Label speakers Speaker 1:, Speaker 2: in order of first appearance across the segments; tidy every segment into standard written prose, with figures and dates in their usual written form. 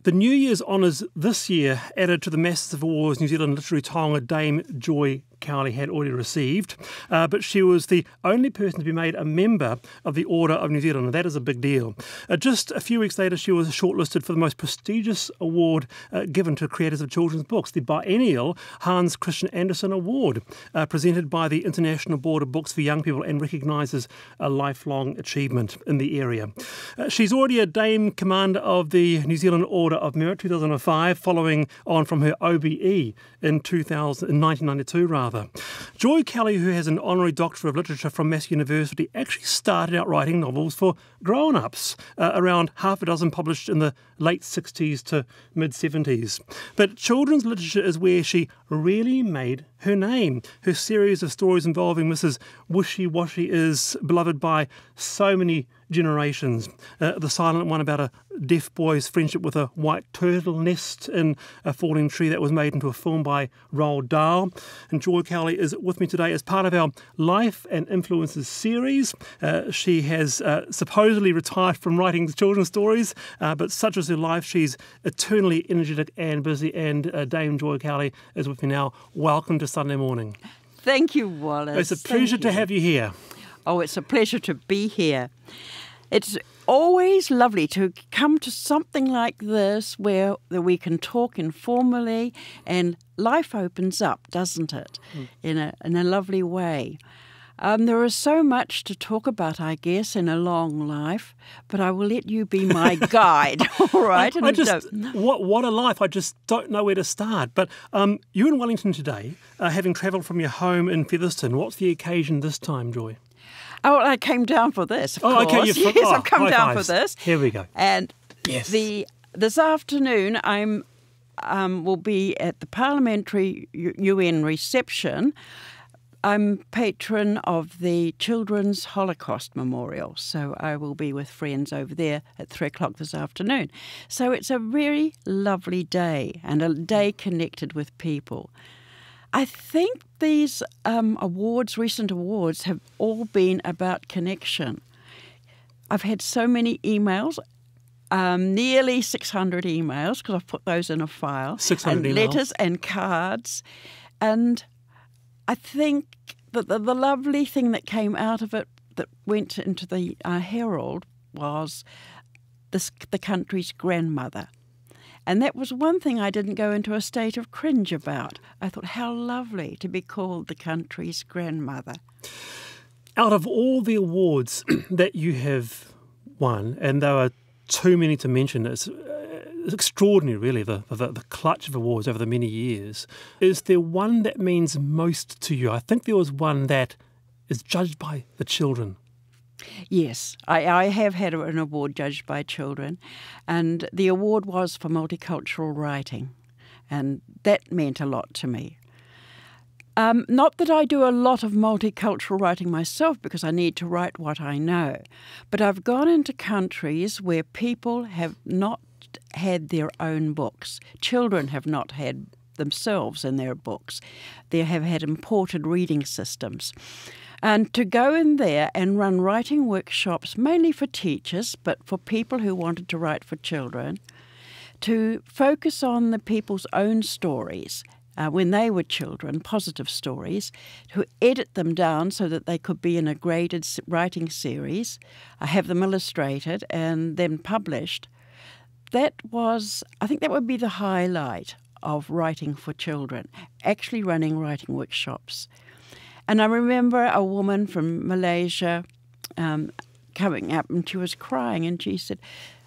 Speaker 1: The New Year's honours this year added to the massive awards New Zealand literary taonga Dame Joy Cowley had already received, but she was the only person to be made a member of the Order of New Zealand, and that is a big deal. Just a few weeks later, she was shortlisted for the most prestigious award given to creators of children's books, the biennial Hans Christian Andersen Award, presented by the International Board of Books for Young People and recognises a lifelong achievement in the area. She's already a Dame Commander of the New Zealand Order of Merit 2005, following on from her OBE in 1992 rather. Joy Cowley, who has an honorary Doctorate of Literature from Massey University, actually started out writing novels for grown-ups, around half a dozen published in the late 60s to mid-70s. But children's literature is where she really made her name. Her series of stories involving Mrs. Wishy-Washy is beloved by so many generations. The silent one about a deaf boy's friendship with a white turtle nest in a falling tree that was made into a film by Roald Dahl. And Joy Cowley is with me today as part of our Life and Influences series. She has supposedly retired from writing children's stories, but such is her life, she's eternally energetic and busy. And Dame Joy Cowley is with me now. Welcome to Sunday morning.
Speaker 2: Thank you, Wallace.
Speaker 1: It's a pleasure to have you here.
Speaker 2: Oh, it's a pleasure to be here. It's always lovely to come to something like this where we can talk informally and life opens up, doesn't it, in a lovely way. There is so much to talk about, I guess, in a long life, but I will let you be my guide, all right?
Speaker 1: What a life. I just don't know where to start. But you're in Wellington today, having travelled from your home in Featherston. What's the occasion this time, Joy?
Speaker 2: Oh, I came down for this, of course.
Speaker 1: Okay,
Speaker 2: yes, I've come down for this.
Speaker 1: Here we go.
Speaker 2: And
Speaker 1: yes.
Speaker 2: This afternoon, will be at the Parliamentary UN reception. I'm patron of the Children's Holocaust Memorial, so I will be with friends over there at 3 o'clock this afternoon. So it's a very lovely day and a day connected with people. I think these recent awards, have all been about connection. I've had so many emails, nearly 600 emails, because I've put those in a file.
Speaker 1: 600
Speaker 2: and
Speaker 1: emails.
Speaker 2: Letters and cards. And I think that the lovely thing that came out of it that went into the Herald was the country's grandmother. And that was one thing I didn't go into a state of cringe about. I thought, how lovely to be called the country's grandmother.
Speaker 1: Out of all the awards that you have won, and there are too many to mention, it's extraordinary, really, the clutch of awards over the many years. Is there one that means most to you? I think there was one that is judged by the children.
Speaker 2: Yes, I have had an award judged by children, and the award was for multicultural writing, and that meant a lot to me. Not that I do a lot of multicultural writing myself, because I need to write what I know, but I've gone into countries where people have not had their own books. Children have not had themselves in their books. They have had imported reading systems. And to go in there and run writing workshops, mainly for teachers, but for people who wanted to write for children, to focus on the people's own stories when they were children, positive stories, to edit them down so that they could be in a graded writing series, have them illustrated and then published. I think that would be the highlight of writing for children, actually running writing workshops. And I remember a woman from Malaysia coming up, and she was crying, and she said,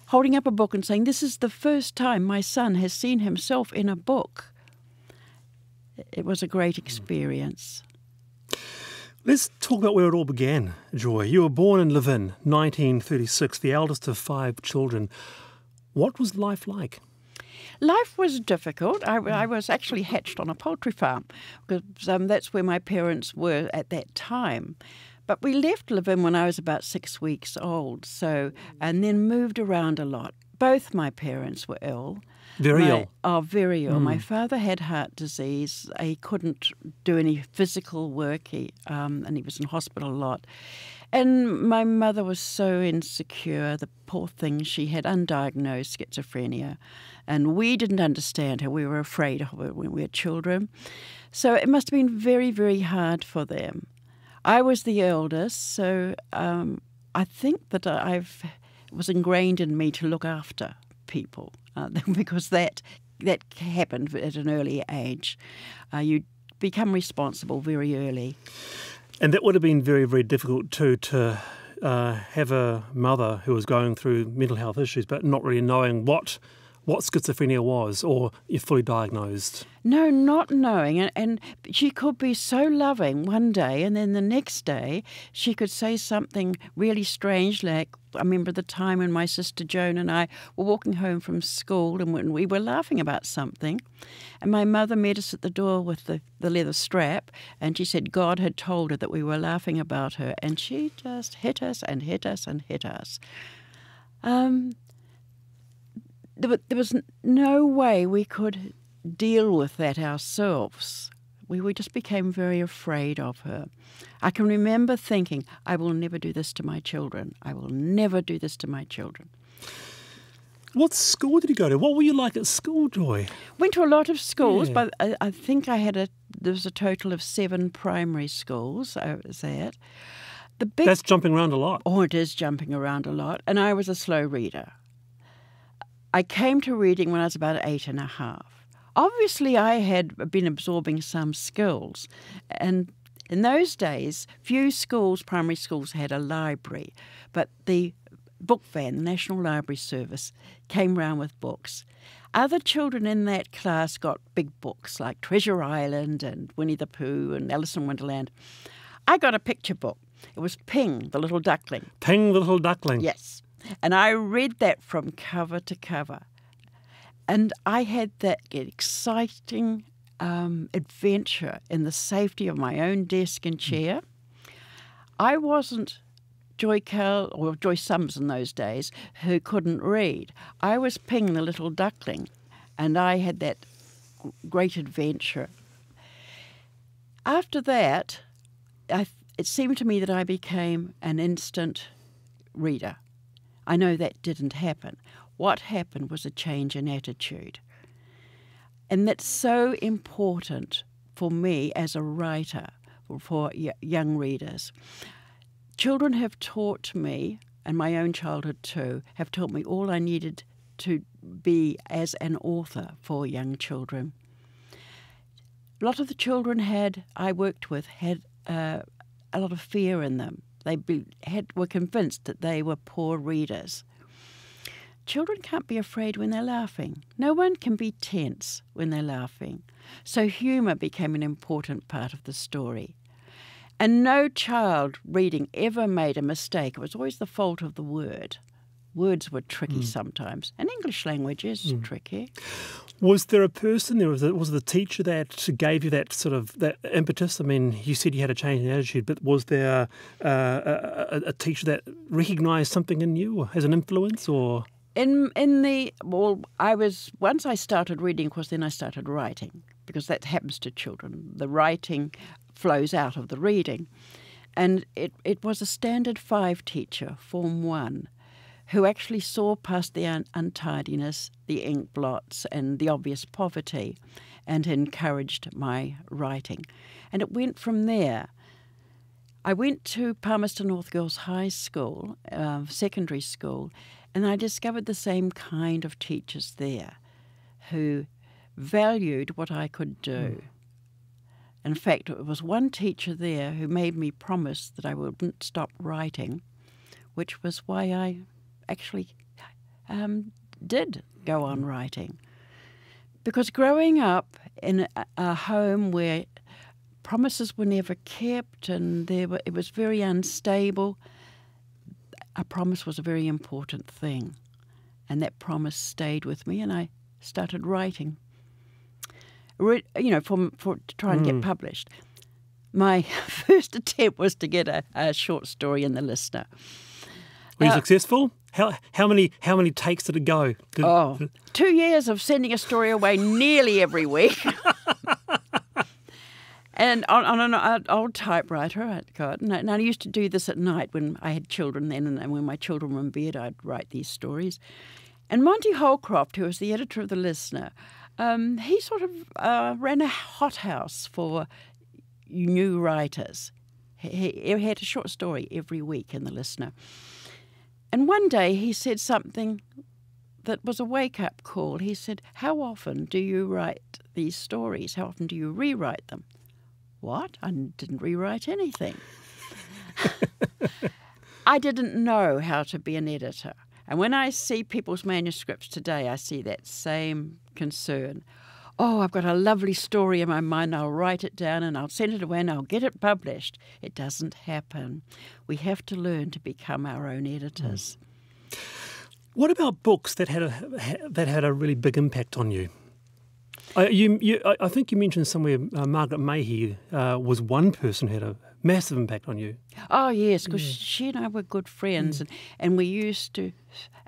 Speaker 2: holding up a book and saying, "This is the first time my son has seen himself in a book." It was a great experience.
Speaker 1: Let's talk about where it all began, Joy. You were born in Levin, 1936, the eldest of 5 children. What was life like?
Speaker 2: Life was difficult. I was actually hatched on a poultry farm, because that's where my parents were at that time. But we left Levin when I was about 6 weeks old, and then moved around a lot. Both my parents were ill.
Speaker 1: Very ill?
Speaker 2: Oh, very ill. My father had heart disease. He couldn't do any physical work, and he was in hospital a lot. And my mother was so insecure, the poor thing. She had undiagnosed schizophrenia, and we didn't understand her. We were afraid of her when we were children. So it must have been very, very hard for them. I was the eldest, so I think that it was ingrained in me to look after people because that happened at an early age. You become responsible very early.
Speaker 1: And that would have been very, very difficult too, to have a mother who was going through mental health issues but not really knowing what schizophrenia was, or you're fully diagnosed.
Speaker 2: No, not knowing. And she could be so loving one day, and then the next day she could say something really strange, like, I remember the time when my sister Joan and I were walking home from school and when we were laughing about something, and my mother met us at the door with the leather strap, and she said God had told her that we were laughing about her, and she just hit us and hit us and hit us. There was no way we could deal with that ourselves. We just became very afraid of her. I can remember thinking, I will never do this to my children. I will never do this to my children.
Speaker 1: What school did you go to? What were you like at school, Joy?
Speaker 2: Went to a lot of schools, but I think there was a total of 7 primary schools I was at.
Speaker 1: That's jumping around a lot.
Speaker 2: Oh, it is jumping around a lot. And I was a slow reader. I came to reading when I was about 8.5. Obviously, I had been absorbing some skills. And in those days, few schools, primary schools, had a library. But the book van, the National Library Service, came round with books. Other children in that class got big books like Treasure Island and Winnie the Pooh and Alice in Wonderland. I got a picture book. It was Ping, the Little Duckling.
Speaker 1: Ping, the Little Duckling.
Speaker 2: Yes. And I read that from cover to cover. And I had that exciting adventure in the safety of my own desk and chair. I wasn't Joy Cowley, or Joy Summers in those days, who couldn't read. I was Ping, the Little Duckling, and I had that great adventure. After that, it seemed to me that I became an instant reader. I know that didn't happen. What happened was a change in attitude. And that's so important for me as a writer, for young readers. Children have taught me, and my own childhood too, have taught me all I needed to be as an author for young children. A lot of the children I worked with had a lot of fear in them. They were convinced that they were poor readers. Children can't be afraid when they're laughing. No one can be tense when they're laughing. So humour became an important part of the story. And no child reading ever made a mistake. It was always the fault of the word. Words were tricky sometimes, and English language is tricky. Was
Speaker 1: there a person, was it the teacher that gave you that sort of that impetus? I mean, you said you had a change in attitude, but was there a teacher that recognised something in you or as an influence, or?
Speaker 2: Once I started reading, of course, then I started writing, because that happens to children. The writing flows out of the reading. And it was a Standard 5 teacher, Form 1, who actually saw past the untidiness, the ink blots, and the obvious poverty, and encouraged my writing. And it went from there. I went to Palmerston North Girls High School, secondary school, and I discovered the same kind of teachers there who valued what I could do. In fact, it was one teacher there who made me promise that I wouldn't stop writing, which was why I actually did go on writing. Because growing up in a home where promises were never kept and it was very unstable, a promise was a very important thing. And that promise stayed with me, and I started writing, to try and get published. My first attempt was to get a short story in the Listener.
Speaker 1: Were you successful? How many takes did it go?
Speaker 2: 2 years of sending a story away nearly every week. And on an old typewriter I'd got. And I used to do this at night when I had children then, and when my children were in bed, I'd write these stories. And Monty Holcroft, who was the editor of The Listener, he sort of ran a hothouse for new writers. He had a short story every week in The Listener. And one day he said something that was a wake-up call. He said, "How often do you write these stories? How often do you rewrite them?" What? I didn't rewrite anything. I didn't know how to be an editor. And when I see people's manuscripts today, I see that same concern. Oh, I've got a lovely story in my mind, I'll write it down and I'll send it away and I'll get it published. It doesn't happen. We have to learn to become our own editors.
Speaker 1: What about books that had a really big impact on you? I think you mentioned somewhere Margaret Mayhew was one person who had a massive impact on you.
Speaker 2: Oh, yes, because she and I were good friends, and we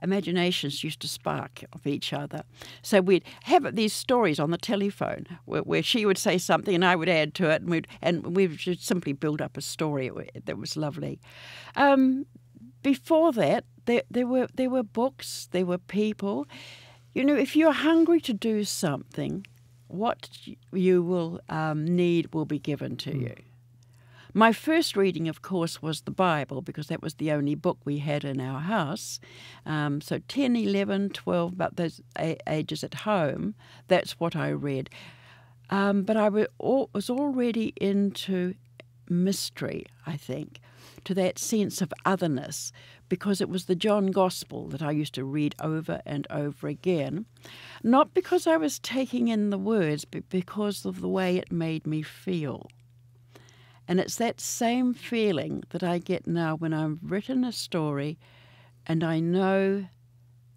Speaker 2: imaginations used to spark of each other. So we'd have these stories on the telephone where she would say something and I would add to it, and we would just simply build up a story that was lovely. Before that, there were books, there were people. You know, if you're hungry to do something, what you will need will be given to you. My first reading, of course, was the Bible, because that was the only book we had in our house. So 10, 11, 12, about those ages at home, that's what I read. But I was already into mystery, I think, to that sense of otherness, because it was the John Gospel that I used to read over and over again, not because I was taking in the words, but because of the way it made me feel. And it's that same feeling that I get now when I've written a story and I know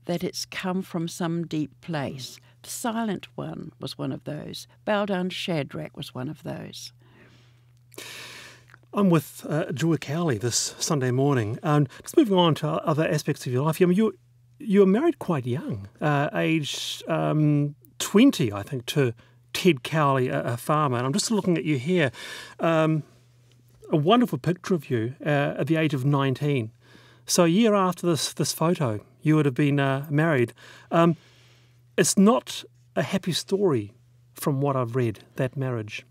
Speaker 2: that it's come from some deep place. The Silent One was one of those. Bow Down Shadrach was one of those.
Speaker 1: I'm with Joy Cowley this Sunday morning. Just moving on to other aspects of your life. I mean, you were married quite young, age 20, I think, to Ted Cowley, a farmer. And I'm just looking at you here. A wonderful picture of you at the age of 19. So a year after this photo, you would have been married. It's not a happy story from what I've read, that marriage.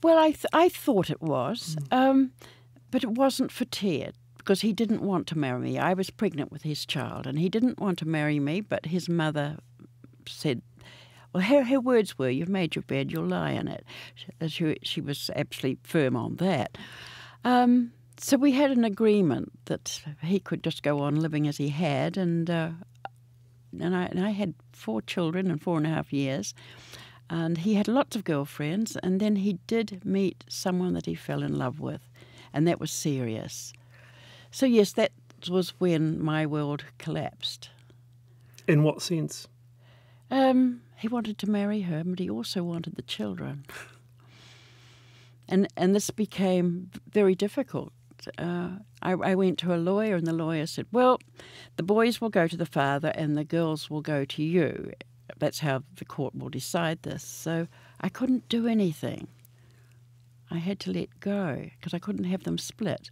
Speaker 2: Well, I thought it was, but it wasn't for Ted, because he didn't want to marry me. I was pregnant with his child, and he didn't want to marry me, but his mother said, well, her words were, "You've made your bed, you'll lie in it." She was absolutely firm on that. So we had an agreement that he could just go on living as he had, and I had 4 children in 4.5 years. And he had lots of girlfriends, and then he did meet someone that he fell in love with, and that was serious. So yes, that was when my world collapsed.
Speaker 1: In what sense?
Speaker 2: He wanted to marry her, but he also wanted the children. And this became very difficult. I went to a lawyer, and the lawyer said, well, the boys will go to the father and the girls will go to you. That's how the court will decide this. So I couldn't do anything. I had to let go because I couldn't have them split.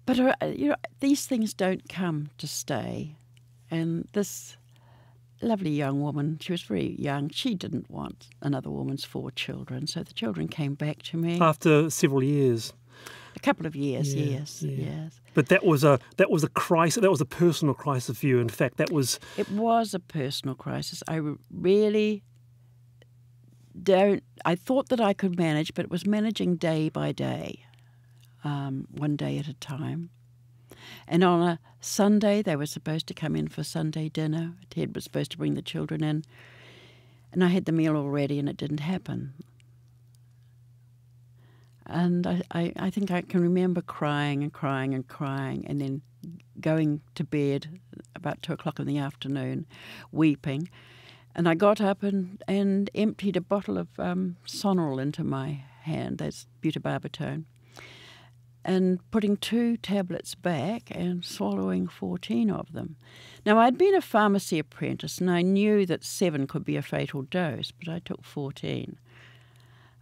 Speaker 2: But these things don't come to stay. And this lovely young woman, she was very young, she didn't want another woman's 4 children. So the children came back to me.
Speaker 1: After several years.
Speaker 2: A couple of years, yes.
Speaker 1: But that was a crisis. That was a personal crisis for you. In fact, it was
Speaker 2: a personal crisis. I really I thought that I could manage, but it was managing day by day, one day at a time. And on a Sunday, they were supposed to come in for Sunday dinner. Ted was supposed to bring the children in, and I had the meal already, and it didn't happen. And I think I can remember crying and crying and crying, and then going to bed about 2 o'clock in the afternoon, weeping. And I got up and emptied a bottle of Sonoril into my hand, that's butabarbital, and putting 2 tablets back and swallowing 14 of them. Now, I'd been a pharmacy apprentice, and I knew that 7 could be a fatal dose, but I took 14.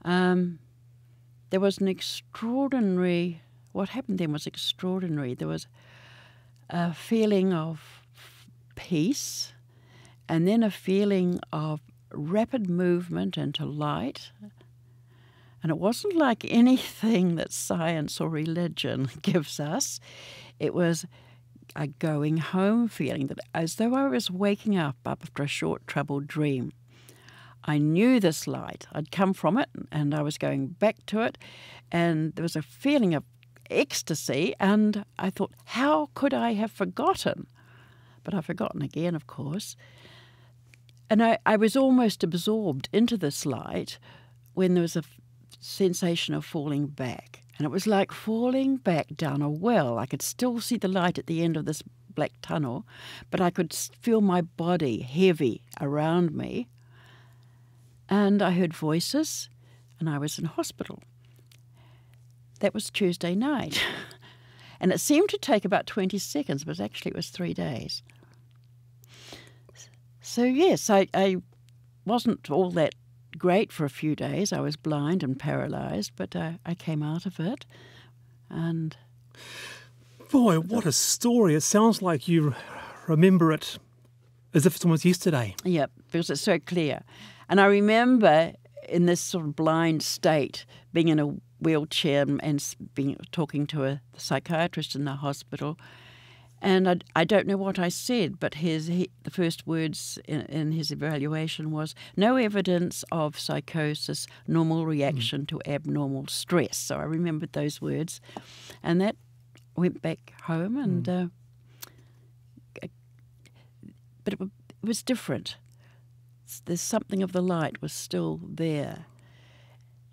Speaker 2: There was an extraordinary, what happened then was extraordinary. There was a feeling of peace, and then a feeling of rapid movement into light. And it wasn't like anything that science or religion gives us. It was a going home feeling, that as though I was waking up after a short troubled dream. I knew this light. I'd come from it and I was going back to it, and there was a feeling of ecstasy, and I thought, how could I have forgotten? But I've forgotten again, of course. And I was almost absorbed into this light when there was a sensation of falling back. And it was like falling back down a well. I could still see the light at the end of this black tunnel, but I could feel my body heavy around me. And I heard voices, and I was in hospital. That was Tuesday night. And it seemed to take about 20 seconds, but actually it was 3 days. So yes, I wasn't all that great for a few days. I was blind and paralysed, but I came out of it. And
Speaker 1: boy, what a story. It sounds like you remember it as if it was yesterday.
Speaker 2: Yep, because it's so clear. And I remember in this sort of blind state, being in a wheelchair and talking to a psychiatrist in the hospital. And I don't know what I said, but the first words in his evaluation was, no evidence of psychosis, normal reaction to abnormal stress. So I remembered those words. And that went back home, and but it was different. There's something of the light was still there.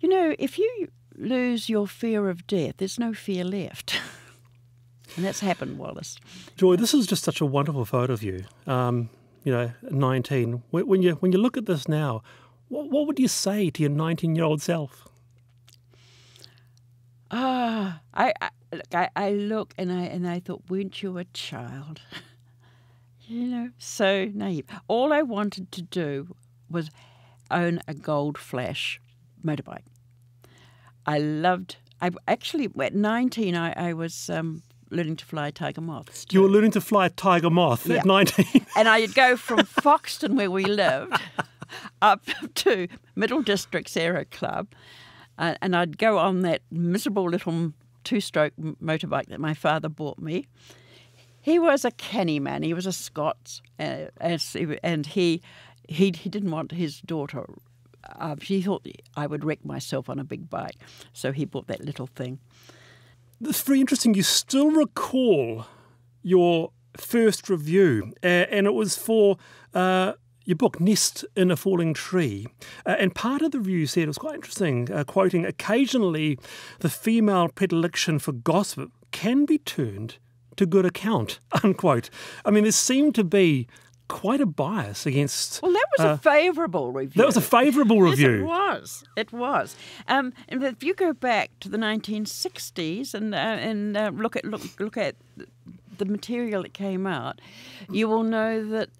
Speaker 2: You know, if you lose your fear of death, there's no fear left. And that's happened, Wallace.
Speaker 1: Joy, this is just such a wonderful photo of you. 19. When you look at this now, what would you say to your 19-year-old self?
Speaker 2: I look and I thought, weren't you a child? You know, so naive. All I wanted to do was own a Gold Flash motorbike. Actually, at 19, I was learning to fly tiger moths too.
Speaker 1: You were learning to fly a tiger moth at 19?
Speaker 2: And I'd go from Foxton, where we lived, up to Middle Districts Aero Club, and I'd go on that miserable little two-stroke motorbike that my father bought me. He was a canny man. He was a Scot, and he didn't want his daughter. He thought I would wreck myself on a big bike, so he bought that little thing.
Speaker 1: It's very interesting. You still recall your first review, and it was for your book, Nest in a Falling Tree. And part of the review said, it was quite interesting, quoting, occasionally the female predilection for gossip can be turned to good account, unquote. I mean, there seemed to be quite a bias against...
Speaker 2: Well, that was a favourable review.
Speaker 1: That was a favourable review.
Speaker 2: Yes, it was. And if you go back to the 1960s and look at the material that came out, you will know that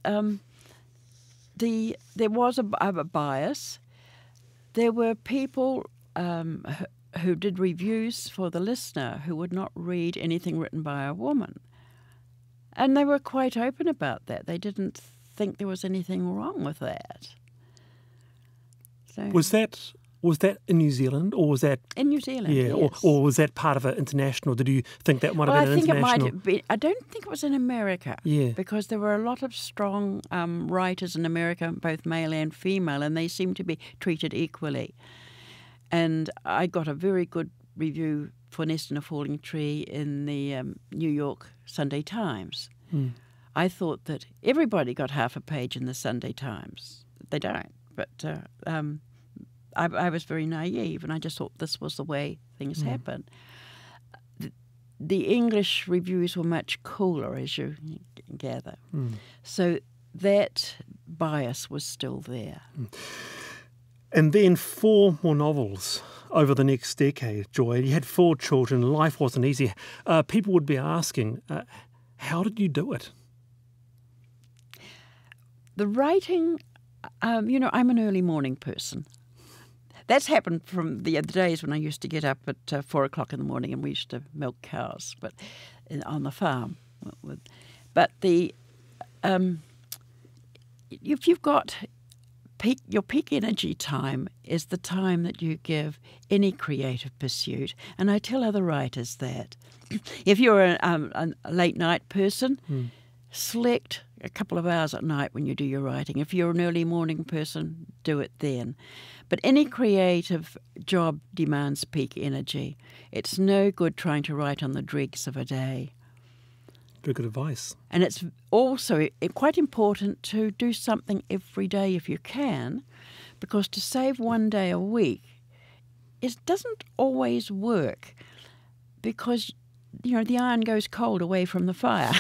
Speaker 2: there was a bias. There were people who did reviews for the listener who would not read anything written by a woman. And they were quite open about that. They didn't think there was anything wrong with that. So, was that in New Zealand, or was that
Speaker 1: in New Zealand? Yeah,
Speaker 2: yes.
Speaker 1: or was that part of an international? Did you think that might have been international?
Speaker 2: I think it might have been. I don't think it was in America.
Speaker 1: Yeah,
Speaker 2: because there were a lot of strong writers in America, both male and female, and they seemed to be treated equally. And I got a very good review for Nest in a Falling Tree in the New York Sunday Times. I thought that everybody got half a page in the Sunday Times. They don't, but I was very naive, and I just thought this was the way things happen. The English reviews were much cooler, as you gather. So that bias was still there.
Speaker 1: And then 4 more novels over the next decade, Joy. You had 4 children. Life wasn't easy. People would be asking, how did you do it?
Speaker 2: The writing, I'm an early morning person. that's happened from the other days when I used to get up at 4 o'clock in the morning and we used to milk cows, but on the farm. But if you've got your peak energy time is the time that you give any creative pursuit, and I tell other writers that if you're a late night person, select a couple of hours at night when you do your writing. If you're an early morning person, do it then. But any creative job demands peak energy. It's no good trying to write on the dregs of a day.
Speaker 1: Very good advice.
Speaker 2: And it's also quite important to do something every day if you can, because to save one day a week, it doesn't always work, because, the iron goes cold away from the fire.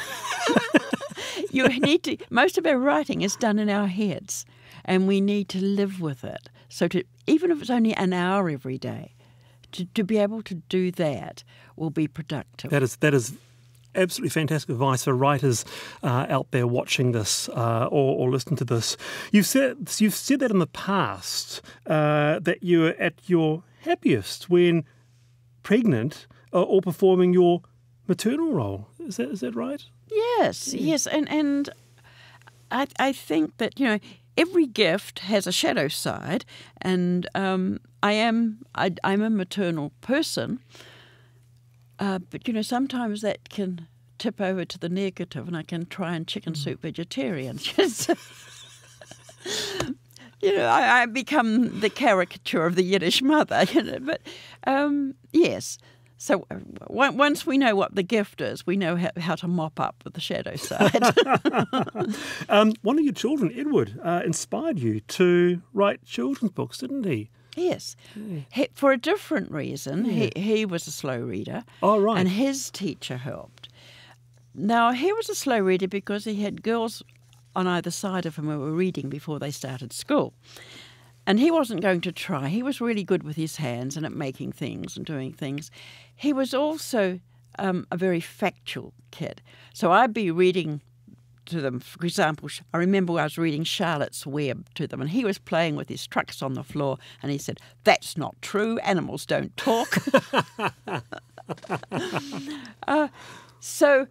Speaker 2: You need to. Most of our writing is done in our heads, and we need to live with it. So even if it's only an hour every day, to be able to do that will be productive.
Speaker 1: That is absolutely fantastic advice for writers out there watching this or listening to this. You've said that in the past that you were at your happiest when pregnant or performing your maternal role. Is that right?
Speaker 2: Yes, and I think that every gift has a shadow side, and I'm a maternal person, but sometimes that can tip over to the negative, and I can try and chicken soup vegetarian. I become the caricature of the Yiddish mother. But yes. So once we know what the gift is, we know how to mop up with the shadow side.
Speaker 1: One of your children, Edward, inspired you to write children's books, didn't he?
Speaker 2: Yes. Yeah. For a different reason. Yeah. He was a slow reader.
Speaker 1: Oh, right.
Speaker 2: And his teacher helped. Now, he was a slow reader because he had girls on either side of him who were reading before they started school. And he wasn't going to try. He was really good with his hands and at making things and doing things. He was also a very factual kid. So I'd be reading to them. For example, I remember I was reading Charlotte's Web to them, and he was playing with his trucks on the floor, and he said, "That's not true. Animals don't talk." So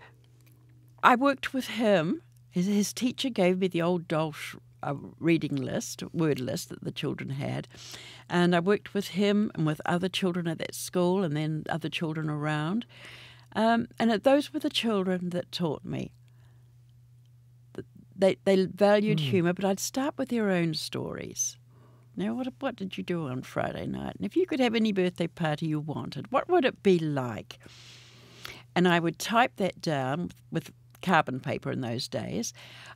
Speaker 2: I worked with him. His teacher gave me the old Dolch reading list, word list that the children had, and I worked with him and with other children at that school and then other children around, and those were the children that taught me. They valued humour, but I'd start with their own stories. Now, what did you do on Friday night? And if you could have any birthday party you wanted, what would it be like? And I would type that down with carbon paper in those days.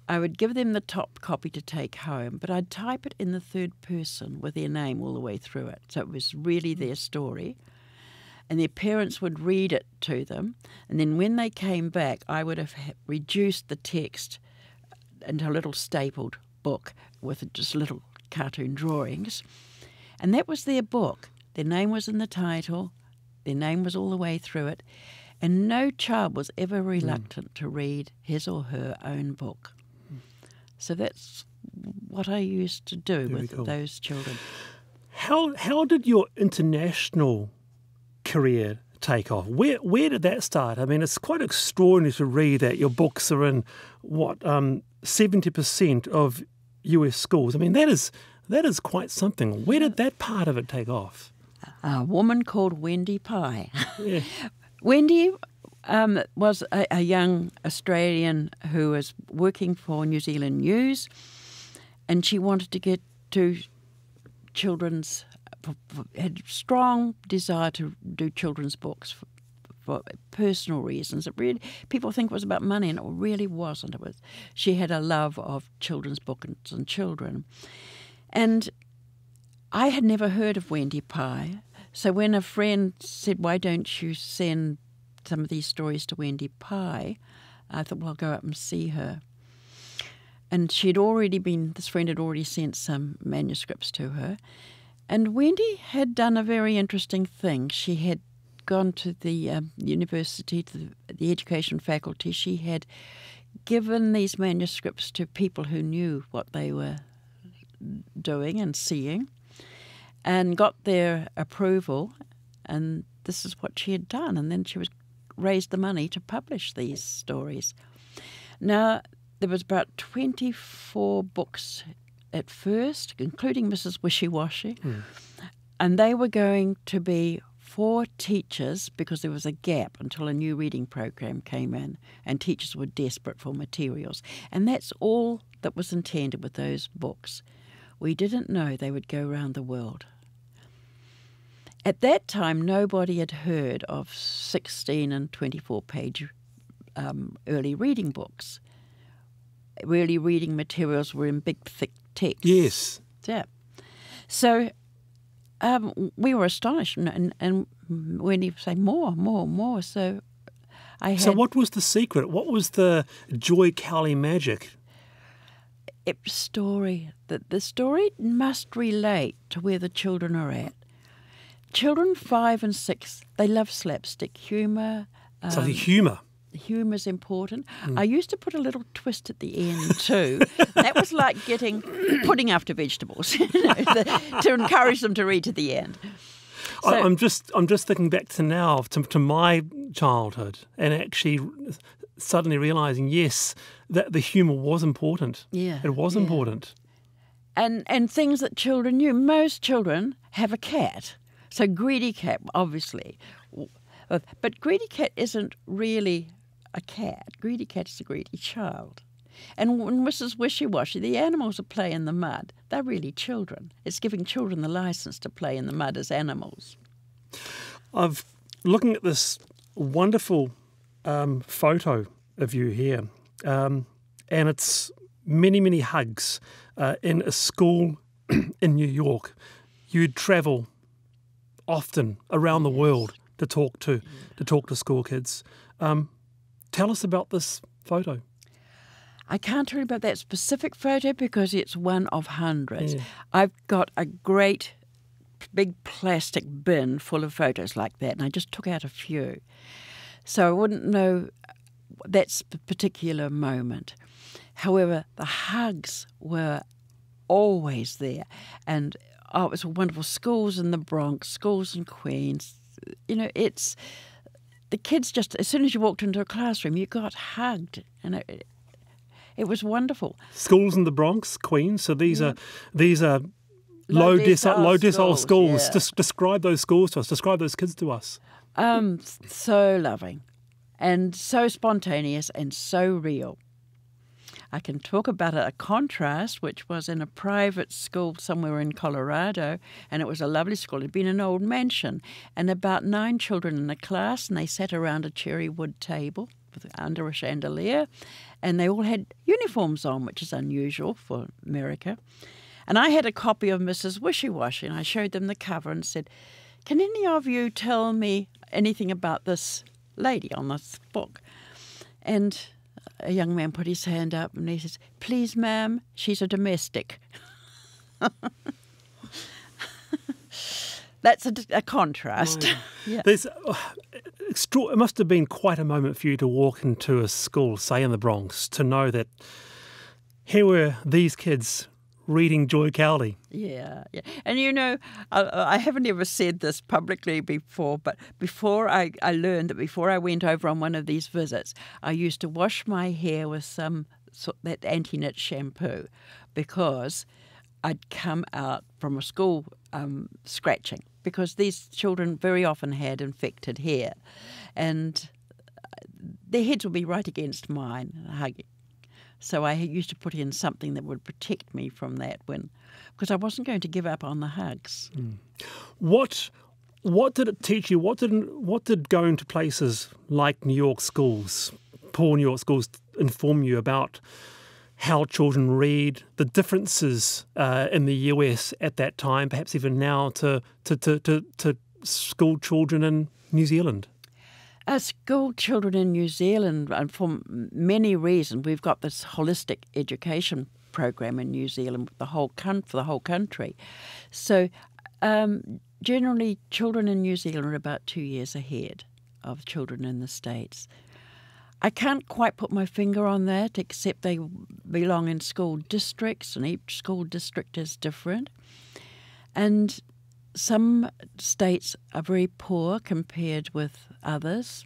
Speaker 2: I would give them the top copy to take home, but I'd type it in the third person with their name all the way through it. So it was really their story. And their parents would read it to them. And then when they came back, I would have reduced the text into a little stapled book with just little cartoon drawings. And that was their book. Their name was in the title. Their name was all the way through it. And no child was ever reluctant to read his or her own book. So that's what I used to do with those children.
Speaker 1: How did your international career take off? Where did that start? I mean, it's quite extraordinary to read that your books are in 70% of US schools. I mean, that is quite something. Where did that part of it take off?
Speaker 2: A woman called Wendy Pye.
Speaker 1: Yeah.
Speaker 2: Wendy was a young Australian who was working for New Zealand News, and she wanted to get to children's, had a strong desire to do children's books for personal reasons. It really, people think it was about money, and it really wasn't. She had a love of children's books and children. And I had never heard of Wendy Pye. So when a friend said, "Why don't you send some of these stories to Wendy Pye?" I thought, well, I'll go up and see her. And this friend had already sent some manuscripts to her. And Wendy had done a very interesting thing. She had gone to the university, to the education faculty. She had given these manuscripts to people who knew what they were doing and seeing. and got their approval, and this is what she had done. And then she raised the money to publish these stories. Now, there was about 24 books at first, including Mrs. Wishy-Washy, and they were going to be for teachers because there was a gap until a new reading program came in and teachers were desperate for materials. And that's all that was intended with those books. We didn't know they would go around the world. At that time, nobody had heard of 16 and 24-page early reading books. Early reading materials were in big, thick text.
Speaker 1: Yes.
Speaker 2: Yeah. So we were astonished, and when you say more, so I had...
Speaker 1: So what was the secret? What was the Joy Cowley magic?
Speaker 2: Story. The story must relate to where the children are at. Children 5 and 6, they love slapstick humour.
Speaker 1: So the humour.
Speaker 2: Humour's important. I used to put a little twist at the end too. That was like getting pudding after vegetables, to encourage them to read to the end. So,
Speaker 1: I'm just thinking back to now to my childhood, and actually suddenly realising, yes, that the humour was important.
Speaker 2: Yeah,
Speaker 1: it was important.
Speaker 2: And things that children knew. Most children have a cat, so Greedy Cat, obviously, but Greedy Cat isn't really a cat. Greedy Cat is a greedy child. And when Mrs. Wishy-Washy, the animals that play in the mud, they're really children. It's giving children the license to play in the mud as animals.
Speaker 1: I've looking at this wonderful photo of you here, and it's many hugs in a school in New York. You'd travel often around the world to talk to school kids. Tell us about this photo.
Speaker 2: I can't tell you about that specific photo because it's one of hundreds.
Speaker 1: Yeah.
Speaker 2: I've got a great big plastic bin full of photos like that, and I just took out a few. So I wouldn't know that particular moment. However, the hugs were always there. And it was wonderful. Schools in the Bronx, schools in Queens. You know, it's... The kids just, as soon as you walked into a classroom, you got hugged, and it was wonderful.
Speaker 1: Schools in the Bronx, Queens. So these are low decile schools.
Speaker 2: Yeah.
Speaker 1: Just describe those schools to us. Describe those kids to us.
Speaker 2: So loving, and so spontaneous, and so real. I can talk about a contrast, which was in a private school somewhere in Colorado, and it was a lovely school. It had been an old mansion, and about 9 children in a class, and they sat around a cherry wood table under a chandelier, and they all had uniforms on, which is unusual for America. And I had a copy of Mrs. Wishy-Washy, and I showed them the cover and said, "Can any of you tell me anything about this lady on this book?" And a young man put his hand up and he says, "Please, ma'am, she's a domestic." That's a contrast.
Speaker 1: Right.
Speaker 2: Yeah.
Speaker 1: It must have been quite a moment for you to walk into a school, say in the Bronx, to know that here were these kids reading Joy Cowley.
Speaker 2: Yeah. And you know, I haven't ever said this publicly before, but before I learned that before I went over on one of these visits, I used to wash my hair with that anti-knit shampoo because I'd come out from a school scratching, because these children very often had infected hair, and their heads would be right against mine, hugging. So I used to put in something that would protect me from that, because I wasn't going to give up on the hugs.
Speaker 1: What did it teach you? What did going to places like New York schools, poor New York schools, inform you about how children read, the differences in the US at that time, perhaps even now, to school children in New Zealand?
Speaker 2: School children in New Zealand, and for many reasons, we've got this holistic education program in New Zealand for the whole country. So generally, children in New Zealand are about 2 years ahead of children in the States. I can't quite put my finger on that, except they belong in school districts, and each school district is different. And some states are very poor compared with others.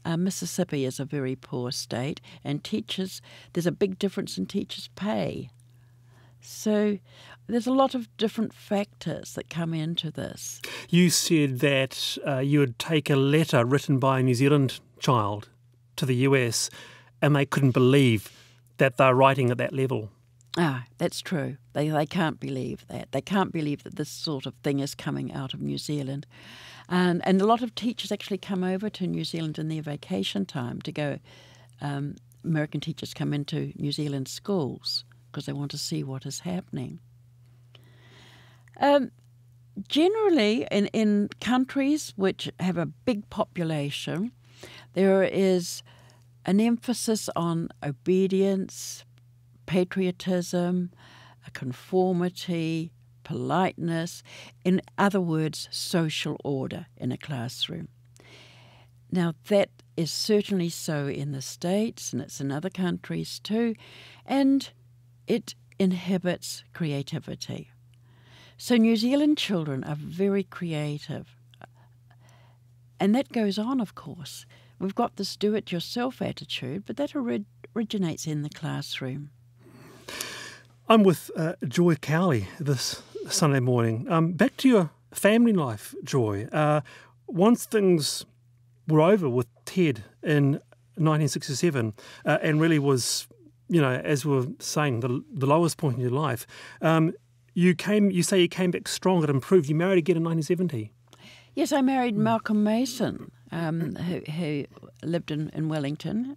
Speaker 2: Mississippi is a very poor state, and there's a big difference in teachers' pay. So there's a lot of different factors that come into this.
Speaker 1: You said that you would take a letter written by a New Zealand child to the US and they couldn't believe that they're writing at that level.
Speaker 2: Ah, that's true. They can't believe that. They can't believe that this sort of thing is coming out of New Zealand. And a lot of teachers actually come over to New Zealand in their vacation time to go. American teachers come into New Zealand schools because they want to see what is happening. Generally, in countries which have a big population, there is an emphasis on obedience, patriotism, conformity, politeness, in other words, social order in a classroom. Now, that is certainly so in the States, and it's in other countries too, and it inhibits creativity. So New Zealand children are very creative, and that goes on, of course. We've got this do-it-yourself attitude, but that originates in the classroom.
Speaker 1: I'm with Joy Cowley this Sunday morning. Back to your family life, Joy. Once things were over with Ted in 1967 and really was, as we were saying, the lowest point in your life, you say you came back strong and improved. You married again in 1970.
Speaker 2: Yes, I married Malcolm Mason, who lived in Wellington.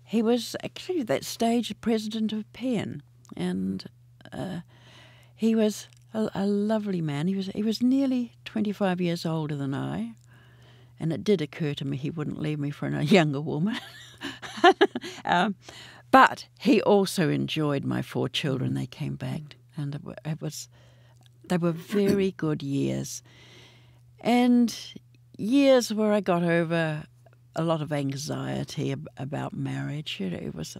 Speaker 2: He was actually at that stage president of Penn, and he was a lovely man. He was nearly 25 years older than I, and it did occur to me he wouldn't leave me for a younger woman. But he also enjoyed my 4 children. They came back, and they were very good years. And years where I got over a lot of anxiety about marriage. It was,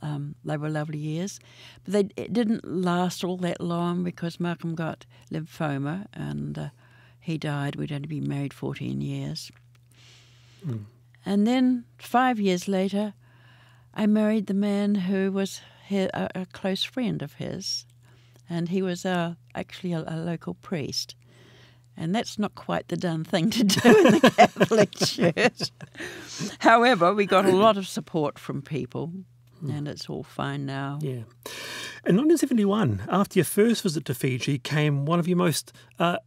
Speaker 2: they were lovely years, but it didn't last all that long because Malcolm got lymphoma and he died. We'd only been married 14 years. Mm. And then 5 years later, I married the man who was a close friend of his, and he was actually a local priest. And that's not quite the done thing to do in the Catholic Church. However, we got a lot of support from people, and it's all fine now.
Speaker 1: Yeah. In 1971, after your first visit to Fiji, came one of your most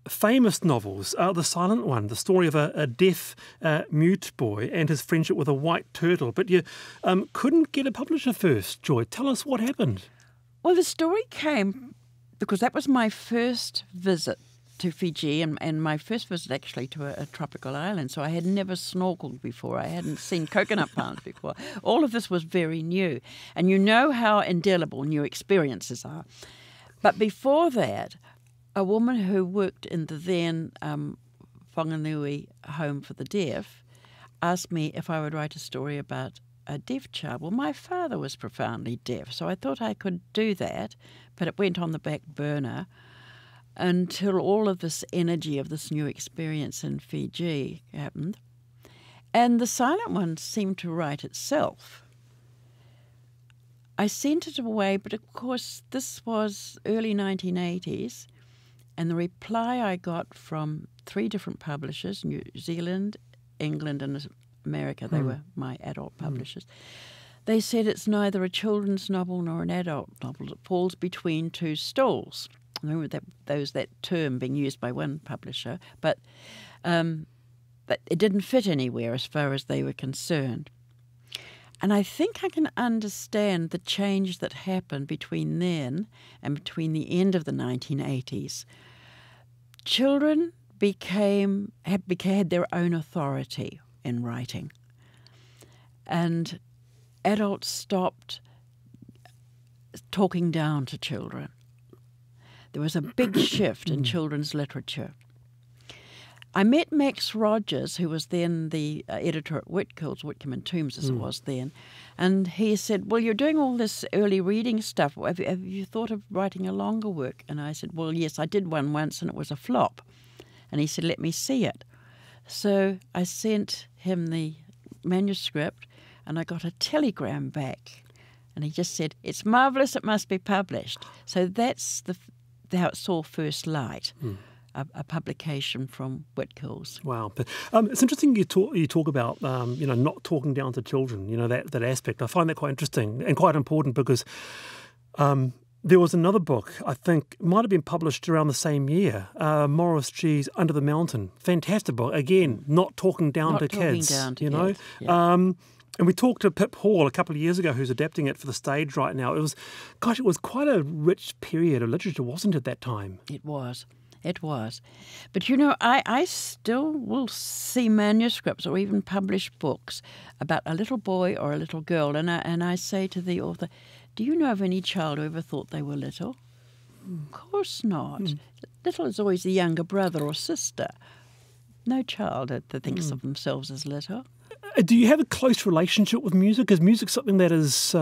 Speaker 1: famous novels, The Silent One, the story of a deaf mute boy and his friendship with a white turtle. But you couldn't get a publisher first, Joy. Tell us what happened.
Speaker 2: Well, the story came because that was my first visit to Fiji, and my first visit actually to a tropical island. So I had never snorkeled before. I hadn't seen coconut palms before. All of this was very new. And you know how indelible new experiences are. But before that, a woman who worked in the then Whanganui Home for the Deaf asked me if I would write a story about a deaf child. Well, my father was profoundly deaf, so I thought I could do that, but it went on the back burner until all of this energy of this new experience in Fiji happened. And The Silent One seemed to write itself. I sent it away, but of course this was early 1980s, and the reply I got from 3 different publishers, New Zealand, England and America, they were my adult publishers, they said it's neither a children's novel nor an adult novel. It falls between 2 stools. I remember that term being used by one publisher, but it didn't fit anywhere as far as they were concerned. And I think I can understand the change that happened between then and between the end of the 1980s. Children had their own authority in writing, and adults stopped talking down to children. There was a big shift in children's literature. I met Max Rogers, who was then the editor at Whitcomb and Tombs as it was then, and he said, well, you're doing all this early reading stuff. Have you thought of writing a longer work? And I said, well, yes, I did one once and it was a flop. And he said, let me see it. So I sent him the manuscript and I got a telegram back. And he just said, it's marvellous, it must be published. So that's how it saw first light. A publication from Whitcomb.
Speaker 1: Wow, but it's interesting you talk about not talking down to children. That aspect. I find that quite interesting and quite important because there was another book I think might have been published around the same year. Morris G's Under the Mountain, fantastic book. Again, not talking down to kids.
Speaker 2: Yeah.
Speaker 1: And we talked to Pip Hall a couple of years ago, who's adapting it for the stage right now. It was quite a rich period of literature, wasn't it, at that time?
Speaker 2: It was. But, I still will see manuscripts or even published books about a little boy or a little girl, and I say to the author, do you know of any child who ever thought they were little? Of course not. Little is always the younger brother or sister. No child that thinks of themselves as little.
Speaker 1: Do you have a close relationship with music? Is music something that is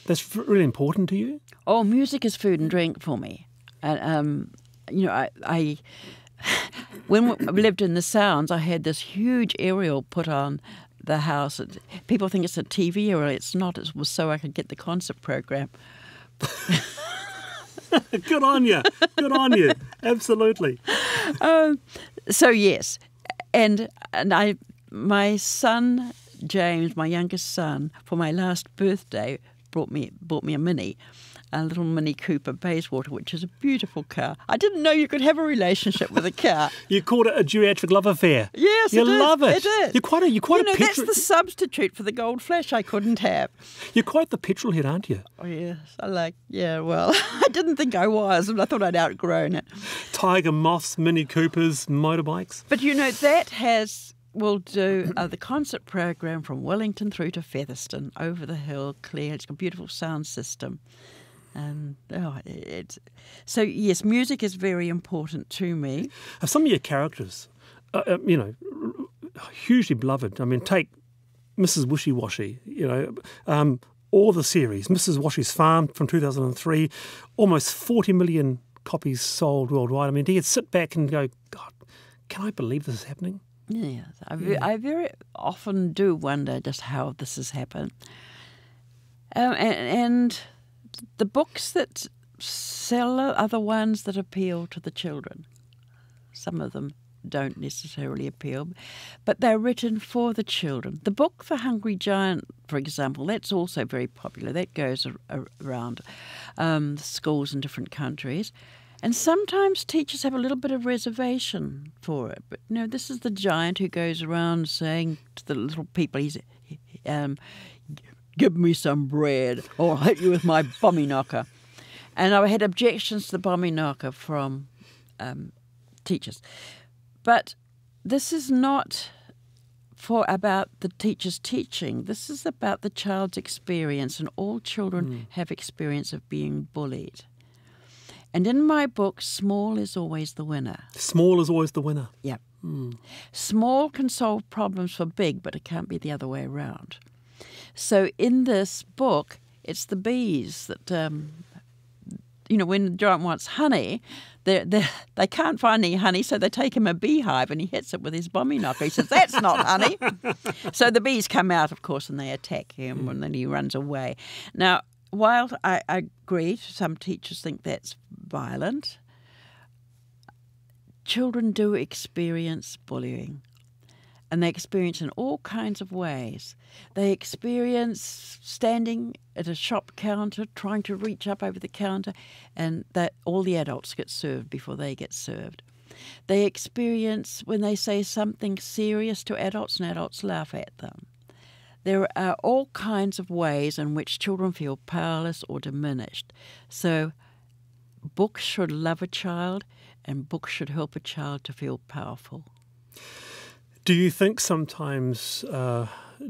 Speaker 1: that's really important to you?
Speaker 2: Oh, music is food and drink for me. And, I when we lived in the Sounds, I had this huge aerial put on the house. People think it's a TV aerial. It's not. It was so I could get the concert program.
Speaker 1: Good on you. Absolutely.
Speaker 2: So yes, and my son James, my youngest son, for my last birthday, bought me a little Mini Cooper Bayswater, which is a beautiful car. I didn't know you could have a relationship with a car.
Speaker 1: You called it a geriatric love affair.
Speaker 2: Yes,
Speaker 1: you
Speaker 2: it is.
Speaker 1: love it.
Speaker 2: It is.
Speaker 1: You're quite a
Speaker 2: that's the substitute for the Gold Flash I couldn't have.
Speaker 1: You're quite the petrol head, aren't you?
Speaker 2: Oh yes, well, I didn't think I was, and I thought I'd outgrown it.
Speaker 1: Tiger Moths, Mini Coopers, motorbikes.
Speaker 2: But we'll do the concert program from Wellington through to Featherston, over the hill, clear. It's got a beautiful sound system. And so yes, music is very important to me.
Speaker 1: Some of your characters, hugely beloved. I mean, take Mrs. Wishy Washy. All the series, Mrs. Washy's Farm from 2003, almost 40 million copies sold worldwide. I mean, do you sit back and go, God, can I believe this is happening?
Speaker 2: Yes, I very often do wonder just how this has happened, and the books that sell are the ones that appeal to the children. Some of them don't necessarily appeal, but they're written for the children. The book The Hungry Giant, for example, that's also very popular. That goes around schools in different countries. And sometimes teachers have a little bit of reservation for it. But, this is the giant who goes around saying to the little people, give me some bread or I'll hit you with my bommy knocker. And I had objections to the bommy knocker from teachers. But this is not about the teacher's teaching. This is about the child's experience, and all children have experience of being bullied. And in my book, small is always the winner.
Speaker 1: Small is always the winner.
Speaker 2: Yeah. Small can solve problems for big, but it can't be the other way around. So in this book, it's the bees that, when the giant wants honey, they can't find any honey, so they take him a beehive and he hits it with his bommy knocker. He says, that's not honey. So the bees come out, of course, and they attack him, and then he runs away. Now, while I agree, some teachers think that's violent, children do experience bullying. And they experience in all kinds of ways. They experience standing at a shop counter, trying to reach up over the counter, and that all the adults get served before they get served. They experience when they say something serious to adults and adults laugh at them. There are all kinds of ways in which children feel powerless or diminished. So books should love a child, and books should help a child to feel powerful.
Speaker 1: Do you think sometimes,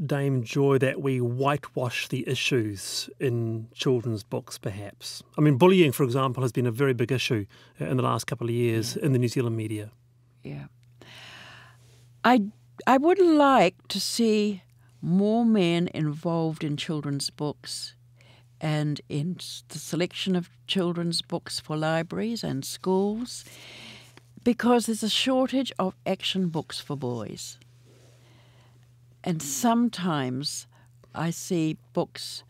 Speaker 1: Dame Joy, that we whitewash the issues in children's books, perhaps? I mean, bullying, for example, has been a very big issue in the last couple of years in the New Zealand media.
Speaker 2: Yeah. I would like to see more men involved in children's books and in the selection of children's books for libraries and schools, because there's a shortage of action books for boys. And sometimes I see books,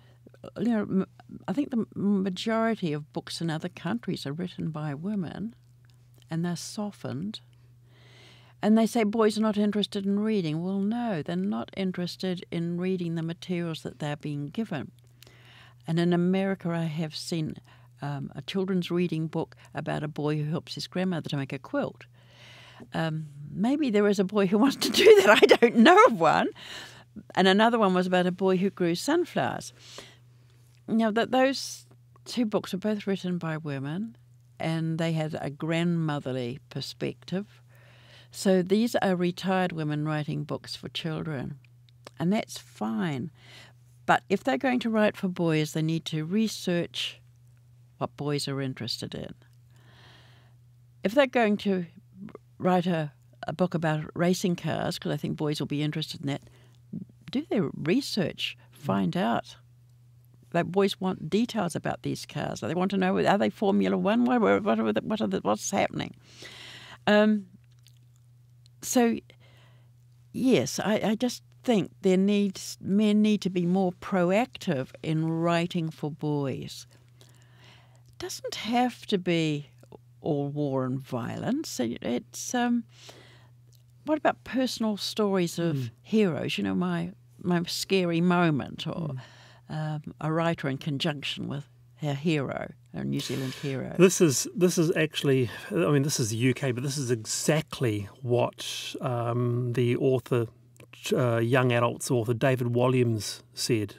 Speaker 2: I think the majority of books in other countries are written by women, and they're softened. And they say boys are not interested in reading. Well, no, they're not interested in reading the materials that they're being given. And in America, I have seen a children's reading book about a boy who helps his grandmother to make a quilt. Maybe there is a boy who wants to do that. I don't know of one. And another one was about a boy who grew sunflowers. Now, those two books were both written by women, and they had a grandmotherly perspective. So these are retired women writing books for children, and that's fine. But if they're going to write for boys, they need to research what boys are interested in. If they're going to write a book about racing cars, because I think boys will be interested in that, do their research, find out. That boys want details about these cars. They want to know, are they Formula One? What's happening? So, yes, I just think men need to be more proactive in writing for boys. It doesn't have to be all war and violence. It's what about personal stories of heroes? My scary moment, or a writer in conjunction with a hero, a New Zealand hero.
Speaker 1: This is actually, this is the UK, but this is exactly what the author, young adults author David Walliams said.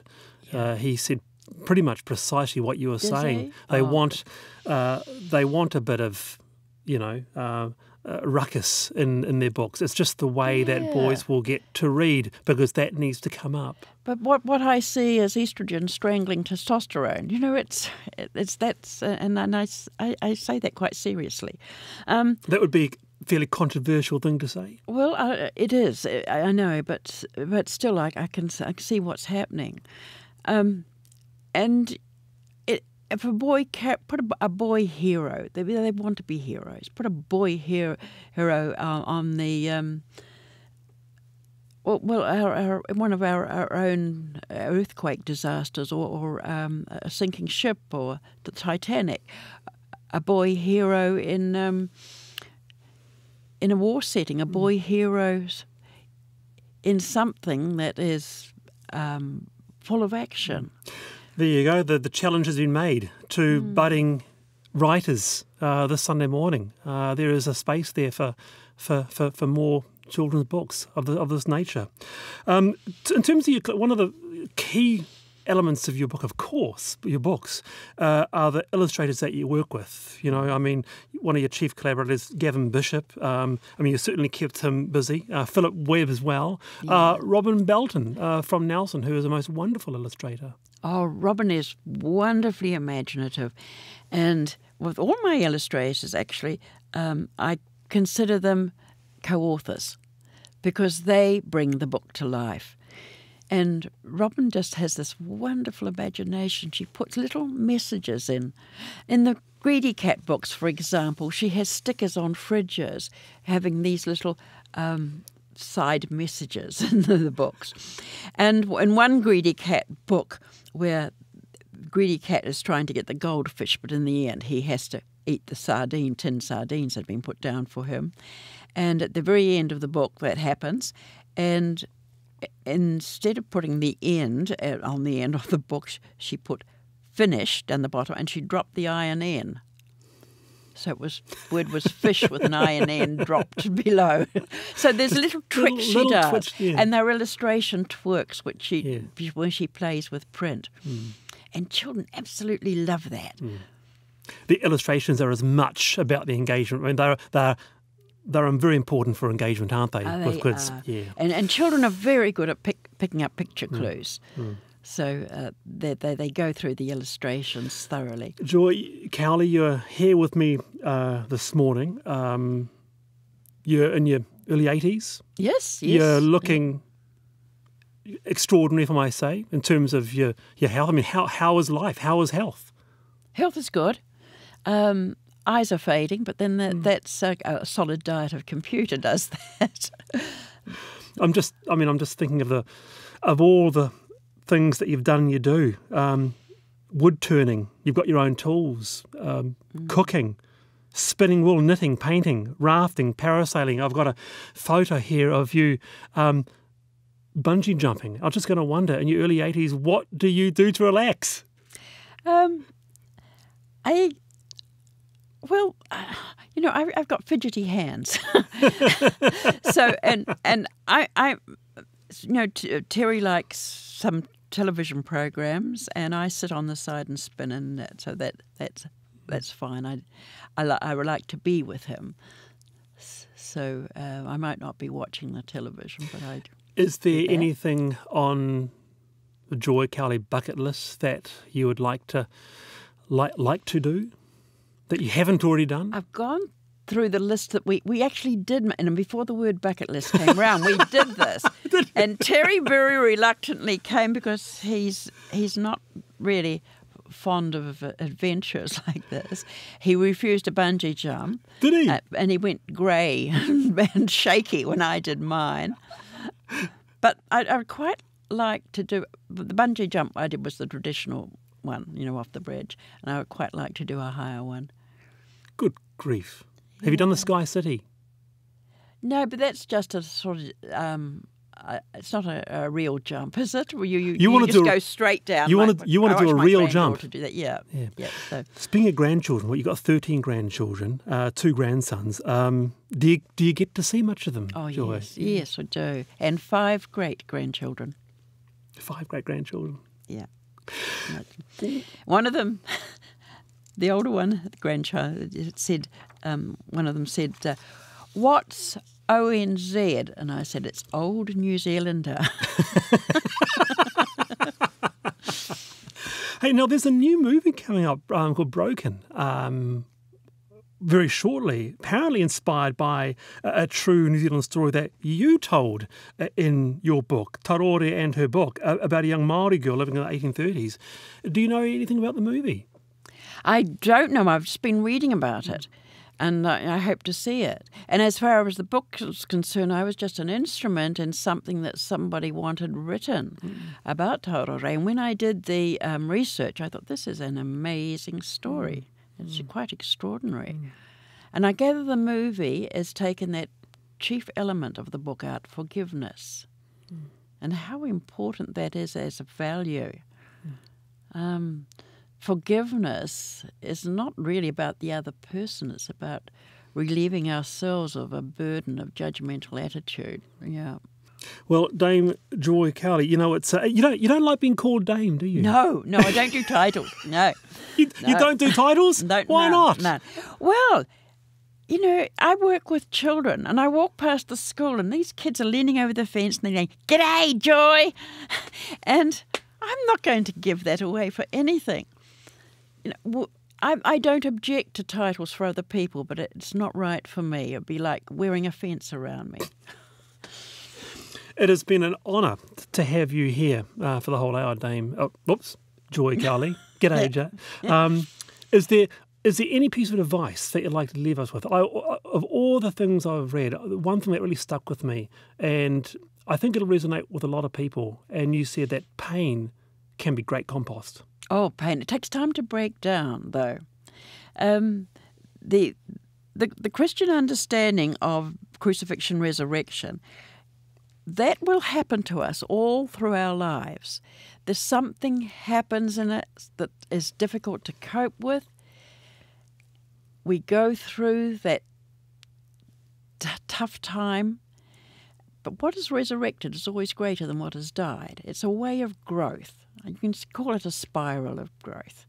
Speaker 1: Yeah. He said pretty much precisely what you were saying. They want a bit of, ruckus in their books. It's just the way that boys will get to read, because that needs to come up.
Speaker 2: But what I see is estrogen strangling testosterone. I say that quite seriously.
Speaker 1: That would be a fairly controversial thing to say.
Speaker 2: Well, it is. I know, but still, I can see what's happening, and if a boy put a boy hero, they want to be heroes. Put a boy hero on the one of our own earthquake disasters, or a sinking ship, or the Titanic. A boy hero in a war setting. A boy hero in something that is full of action.
Speaker 1: There you go. The challenge has been made to budding writers this Sunday morning. There is a space there for more children's books of this nature. In terms of one of the key elements of your book, of course, your books, are the illustrators that you work with. One of your chief collaborators, Gavin Bishop. You certainly kept him busy. Philip Webb as well. Yeah. Robin Belton from Nelson, who is a most wonderful illustrator.
Speaker 2: Oh, Robin is wonderfully imaginative. And with all my illustrators, actually, I consider them co-authors, because they bring the book to life. And Robin just has this wonderful imagination. She puts little messages in. In the Greedy Cat books, for example, she has stickers on fridges having these little side messages in the books. And in one Greedy Cat book, where Greedy Cat is trying to get the goldfish, but in the end he has to eat the tin sardines that have been put down for him. And at the very end of the book that happens, and instead of putting the end on the end of the book, she put finished down the bottom, and she dropped the INN. So word was fish with an INN dropped below. So there's little tricks she does, twitch, yeah. And they're illustration twerks, when she plays with print. And children absolutely love that.
Speaker 1: The illustrations are as much about the engagement. They're very important for engagement, aren't they? With kids, yeah.
Speaker 2: And children are very good at picking up picture clues. So they go through the illustrations thoroughly.
Speaker 1: Joy Cowley, you're here with me this morning. You're in your early 80s.
Speaker 2: Yes, yes.
Speaker 1: You're looking extraordinary, if I may say, in terms of your health. I mean, how is life? How is health?
Speaker 2: Health is good. Eyes are fading, but then that's a solid diet of computer does that.
Speaker 1: I'm just thinking of all the things that you've done and you do. Wood turning, you've got your own tools, cooking, spinning wool, knitting, painting, rafting, parasailing. I've got a photo here of you bungee jumping. I'm just going to wonder, in your early 80s, what do you do to relax?
Speaker 2: I've got fidgety hands. So, and I Terry likes some television programs, and I sit on the side and spin in that. So that's fine. I like to be with him. So I might not be watching the television, but I.
Speaker 1: Is there anything on the Joy Cowley bucket list that you would like to do that you haven't already done?
Speaker 2: I've gone through the list that we actually did, and before the word bucket list came round, we did this. And Terry very reluctantly came because he's not really fond of adventures like this. He refused a bungee jump.
Speaker 1: Did he?
Speaker 2: And he went grey and shaky when I did mine. But I'd quite like to do the bungee jump I did was the traditional one, off the bridge, and I would quite like to do a higher one.
Speaker 1: Good grief. Have you done the Sky City?
Speaker 2: No, but that's just a sort of it's not a real jump, is it? You just go straight down.
Speaker 1: You want to do a real jump?
Speaker 2: To do that. Yeah. So.
Speaker 1: Speaking of grandchildren, you've got 13 grandchildren, 2 grandsons. Do you get to see much of them,
Speaker 2: Oh,
Speaker 1: Joy?
Speaker 2: Yes, I do. And 5 great-grandchildren.
Speaker 1: 5 great-grandchildren?
Speaker 2: Yeah. One of them, the older one, the grandchild, said, one of them said, "What's ONZ?" And I said, "It's Old New Zealander."
Speaker 1: Hey, now there's a new movie coming up called Broken, very shortly, apparently inspired by a true New Zealand story that you told in your book, Tarore and her book, about a young Māori girl living in the 1830s. Do you know anything about the movie?
Speaker 2: I don't know. I've just been reading about it, and I hope to see it. And as far as the book is concerned, I was just an instrument in something that somebody wanted written about Tarore. And when I did the research, I thought, this is an amazing story. It's quite extraordinary. And I gather the movie has taken that chief element of the book out, forgiveness, and how important that is as a value. Forgiveness is not really about the other person. It's about relieving ourselves of a burden of judgmental attitude. Yeah.
Speaker 1: Well, Dame Joy Cowley, it's you don't like being called Dame, do you?
Speaker 2: No, I don't do titles. No.
Speaker 1: You don't do titles? Why not?
Speaker 2: No. Well, I work with children, and I walk past the school, and these kids are leaning over the fence, and they're going, "G'day, Joy," and I'm not going to give that away for anything. I don't object to titles for other people, but it's not right for me. It'd be like wearing a fence around me.
Speaker 1: It has been an honour to have you here for the whole hour, Dame. Joy Cowley. G'day, Joe. Is there any piece of advice that you'd like to leave us with? Of all the things I've read, one thing that really stuck with me, and I think it'll resonate with a lot of people, and you said that pain can be great compost.
Speaker 2: Oh, pain. It takes time to break down, though. The Christian understanding of crucifixion, resurrection, that will happen to us all through our lives. There's something happens in it that is difficult to cope with. We go through that tough time. But what is resurrected is always greater than what has died. It's a way of growth. You can call it a spiral of growth.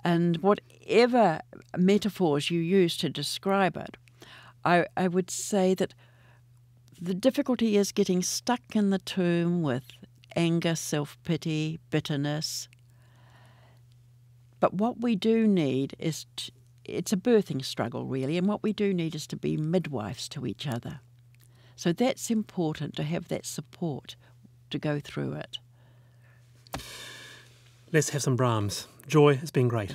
Speaker 2: And whatever metaphors you use to describe it, I would say that the difficulty is getting stuck in the tomb with anger, self-pity, bitterness. But what we do need is, it's a birthing struggle really, and what we do need is to be midwives to each other. So that's important, to have that support to go through it.
Speaker 1: Let's have some Brahms. Joy, it's been great.